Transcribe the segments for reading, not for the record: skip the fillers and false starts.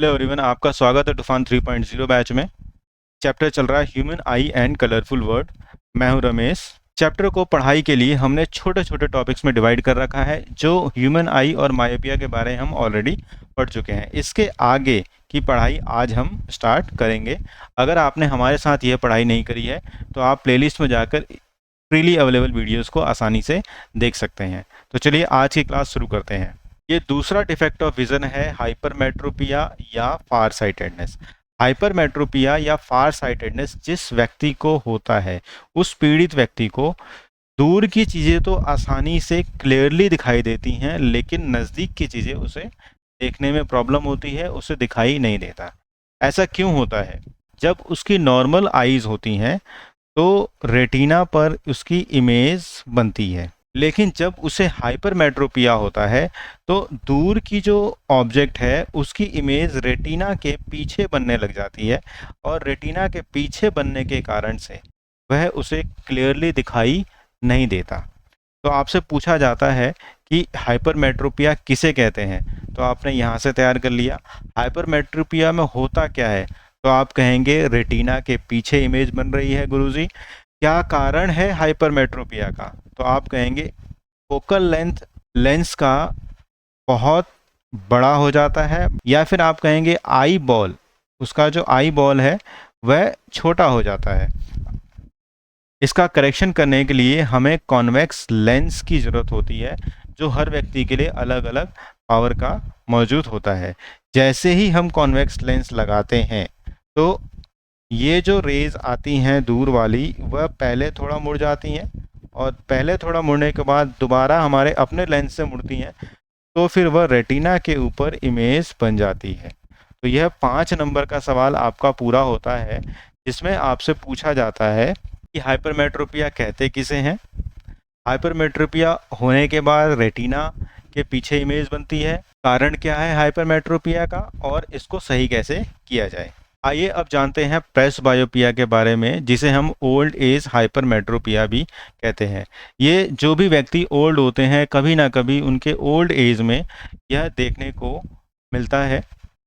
Hello everyone, आपका स्वागत है तूफान 3.0 बैच में। चैप्टर चल रहा है human I and colourful word. मैं हूं रमेश। चैप्टर को पढ़ाई के लिए हमने छोटे छोटे टॉपिक्स में डिवाइड कर रखा है। जो ह्यूमन आई और मायोपिया के बारे में हम ऑलरेडी पढ़ चुके हैं। इसके आगे की पढ़ाई आज हम स्टार्ट करेंगे। अगर आपने हमारे साथ यह पढ़ाई नहीं करी है तो आप प्लेलिस्ट में जाकर फ्रीली अवेलेबल वीडियोस को आसानी से देख सकते हैं। तो चलिए आज की क्लास शुरू करते हैं। ये दूसरा डिफेक्ट ऑफ विजन है हाइपरमेट्रोपिया या फार साइटेडनेस। हाइपरमेट्रोपिया या फार साइटेडनेस जिस व्यक्ति को होता है, उस पीड़ित व्यक्ति को दूर की चीज़ें तो आसानी से क्लियरली दिखाई देती हैं, लेकिन नज़दीक की चीज़ें उसे देखने में प्रॉब्लम होती है, उसे दिखाई नहीं देता। ऐसा क्यों होता है? जब उसकी नॉर्मल आईज होती हैं तो रेटिना पर उसकी इमेज बनती है, लेकिन जब उसे हाइपरमेट्रोपिया होता है तो दूर की जो ऑब्जेक्ट है उसकी इमेज रेटिना के पीछे बनने लग जाती है, और रेटिना के पीछे बनने के कारण से वह उसे क्लियरली दिखाई नहीं देता। तो आपसे पूछा जाता है कि हाइपरमेट्रोपिया किसे कहते हैं, तो आपने यहाँ से तैयार कर लिया। हाइपरमेट्रोपिया में होता क्या है, तो आप कहेंगे रेटिना के पीछे इमेज बन रही है। गुरुजी, क्या कारण है हाइपरमेट्रोपिया का? तो आप कहेंगे फोकल लेंथ लेंस का बहुत बड़ा हो जाता है, या फिर आप कहेंगे आई बॉल, उसका जो आई बॉल है वह छोटा हो जाता है। इसका करेक्शन करने के लिए हमें कॉन्वेक्स लेंस की ज़रूरत होती है, जो हर व्यक्ति के लिए अलग अलग पावर का मौजूद होता है। जैसे ही हम कॉन्वेक्स लेंस लगाते हैं तो ये जो रेज आती हैं दूर वाली, वह पहले थोड़ा मुड़ जाती हैं, और पहले थोड़ा मुड़ने के बाद दोबारा हमारे अपने लेंस से मुड़ती हैं, तो फिर वह रेटिना के ऊपर इमेज बन जाती है। तो यह 5 नंबर का सवाल आपका पूरा होता है, जिसमें आपसे पूछा जाता है कि हाइपरमेट्रोपिया कहते किसे हैं। हाइपरमेट्रोपिया होने के बाद रेटिना के पीछे इमेज बनती है। कारण क्या है हाइपरमेट्रोपिया का, और इसको सही कैसे किया जाए। आइए अब जानते हैं प्रेस बायोपिया के बारे में, जिसे हम ओल्ड एज हाइपरमेट्रोपिया भी कहते हैं। ये जो भी व्यक्ति ओल्ड होते हैं, कभी ना कभी उनके ओल्ड एज में यह देखने को मिलता है।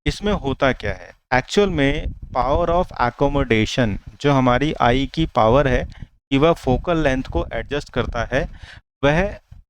इसमें होता क्या है? एक्चुअल में पावर ऑफ एकोमोडेशन, जो हमारी आई की पावर है कि वह फोकल लेंथ को एडजस्ट करता है, वह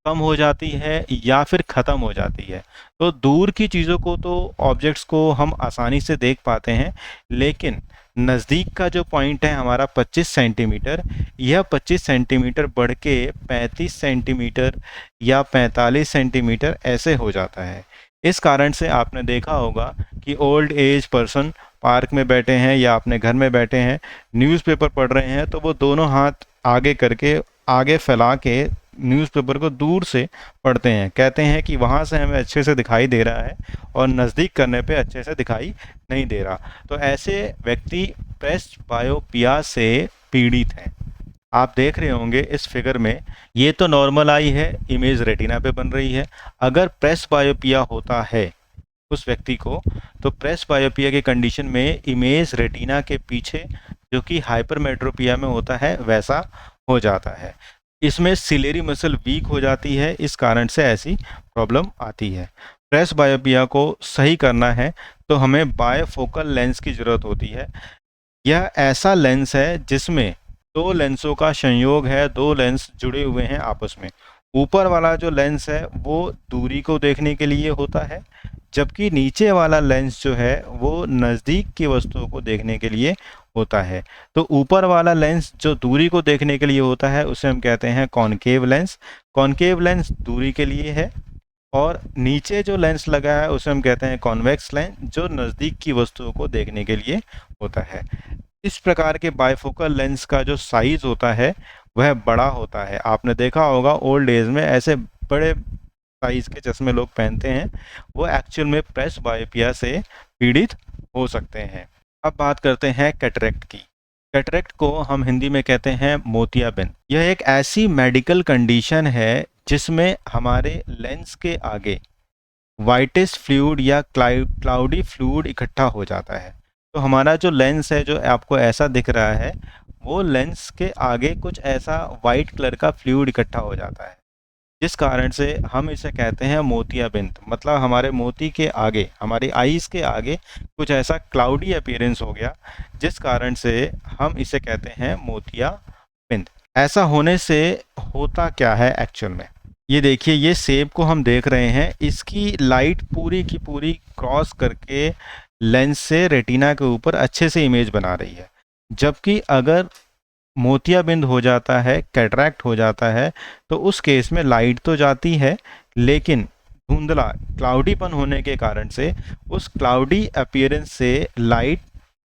कम हो जाती है या फिर ख़त्म हो जाती है। तो दूर की चीज़ों को तो ऑब्जेक्ट्स को हम आसानी से देख पाते हैं, लेकिन नज़दीक का जो पॉइंट है हमारा 25 सेंटीमीटर, यह 25 सेंटीमीटर बढ़ के 35 सेंटीमीटर या 45 सेंटीमीटर ऐसे हो जाता है। इस कारण से आपने देखा होगा कि ओल्ड एज पर्सन पार्क में बैठे हैं या अपने घर में बैठे हैं, न्यूज़पेपर पढ़ रहे हैं, तो वो दोनों हाथ आगे करके, आगे फैला के न्यूज़पेपर को दूर से पढ़ते हैं। कहते हैं कि वहाँ से हमें अच्छे से दिखाई दे रहा है और नज़दीक करने पे अच्छे से दिखाई नहीं दे रहा। तो ऐसे व्यक्ति प्रेस बायोपिया से पीड़ित हैं। आप देख रहे होंगे इस फिगर में, ये तो नॉर्मल आई है, इमेज रेटिना पे बन रही है। अगर प्रेस बायोपिया होता है उस व्यक्ति को, तो प्रेस बायोपिया के कंडीशन में इमेज रेटिना के पीछे, जो कि हाइपरमेट्रोपिया में होता है, वैसा हो जाता है। इसमें सिलेरी मसल वीक हो जाती है, इस कारण से ऐसी प्रॉब्लम आती है। प्रेस बायोपिया को सही करना है तो हमें बायफोकल लेंस की ज़रूरत होती है। यह ऐसा लेंस है जिसमें दो लेंसों का संयोग है, दो लेंस जुड़े हुए हैं आपस में। ऊपर वाला जो लेंस है वो दूरी को देखने के लिए होता है, जबकि नीचे वाला लेंस जो है वो नज़दीक की वस्तुओं को देखने के लिए होता है। तो ऊपर वाला लेंस जो दूरी को देखने के लिए होता है उसे हम कहते हैं कॉनकेव लेंस। कॉनकेव लेंस दूरी के लिए है, और नीचे जो लेंस लगा है उसे हम कहते हैं कॉन्वेक्स लेंस, जो नज़दीक की वस्तुओं को देखने के लिए होता है। इस प्रकार के बायफोकल लेंस का जो साइज होता है वह बड़ा होता है। आपने देखा होगा ओल्ड एज में ऐसे बड़े साइज के चश्मे लोग पहनते हैं, वो एक्चुअल में प्रेस बायोपिया से पीड़ित हो सकते हैं। अब बात करते हैं कैटरेक्ट की। कैटरेक्ट को हम हिंदी में कहते हैं मोतियाबिंद। यह एक ऐसी मेडिकल कंडीशन है जिसमें हमारे लेंस के आगे वाइटिश फ्लूइड या क्लाउडी फ्लूइड इकट्ठा हो जाता है। तो हमारा जो लेंस है, जो आपको ऐसा दिख रहा है, वो लेंस के आगे कुछ ऐसा वाइट कलर का फ्लूइड इकट्ठा हो जाता है, जिस कारण से हम इसे कहते हैं मोतियाबिंद। मतलब हमारे मोती के आगे, हमारी आईज के आगे कुछ ऐसा क्लाउडी अपीयरेंस हो गया, जिस कारण से हम इसे कहते हैं मोतियाबिंद। ऐसा होने से होता क्या है एक्चुअल में, ये देखिए, ये सेब को हम देख रहे हैं, इसकी लाइट पूरी की पूरी क्रॉस करके लेंस से रेटिना के ऊपर अच्छे से इमेज बना रही है। जबकि अगर मोतियाबिंद हो जाता है, कैटरैक्ट हो जाता है, तो उस केस में लाइट तो जाती है, लेकिन धुंधला क्लाउडीपन होने के कारण से उस क्लाउडी अपीयरेंस से लाइट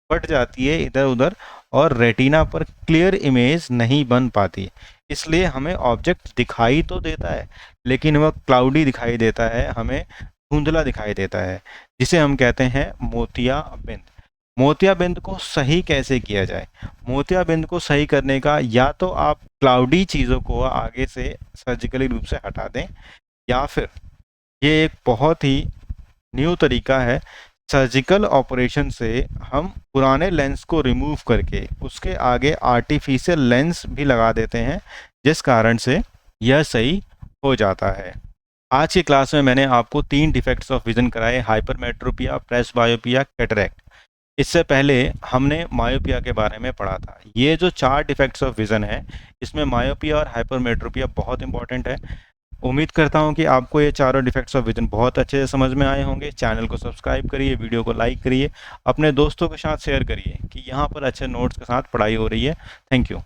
फट जाती है इधर उधर और रेटिना पर क्लियर इमेज नहीं बन पाती। इसलिए हमें ऑब्जेक्ट दिखाई तो देता है, लेकिन वह क्लाउडी दिखाई देता है, हमें धुंधला दिखाई देता है, जिसे हम कहते हैं मोतियाबिंद। मोतियाबिंद को सही कैसे किया जाए? मोतियाबिंद को सही करने का या तो आप क्लाउडी चीज़ों को आगे से सर्जिकली रूप से हटा दें, या फिर ये एक बहुत ही न्यू तरीका है, सर्जिकल ऑपरेशन से हम पुराने लेंस को रिमूव करके उसके आगे आर्टिफिशियल लेंस भी लगा देते हैं, जिस कारण से यह सही हो जाता है। आज की क्लास में मैंने आपको 3 डिफेक्ट्स ऑफ विजन कराए: हाइपरमेट्रोपिया, प्रेसबायोपिया, कैटरैक्ट। इससे पहले हमने मायोपिया के बारे में पढ़ा था। ये जो 4 डिफेक्ट्स ऑफ विजन है, इसमें मायोपिया और हाइपरमेट्रोपिया बहुत इंपॉर्टेंट है। उम्मीद करता हूँ कि आपको ये चारों डिफेक्ट्स ऑफ विजन बहुत अच्छे से समझ में आए होंगे। चैनल को सब्सक्राइब करिए, वीडियो को लाइक करिए, अपने दोस्तों के साथ शेयर करिए कि यहाँ पर अच्छे नोट्स के साथ पढ़ाई हो रही है। Thank you.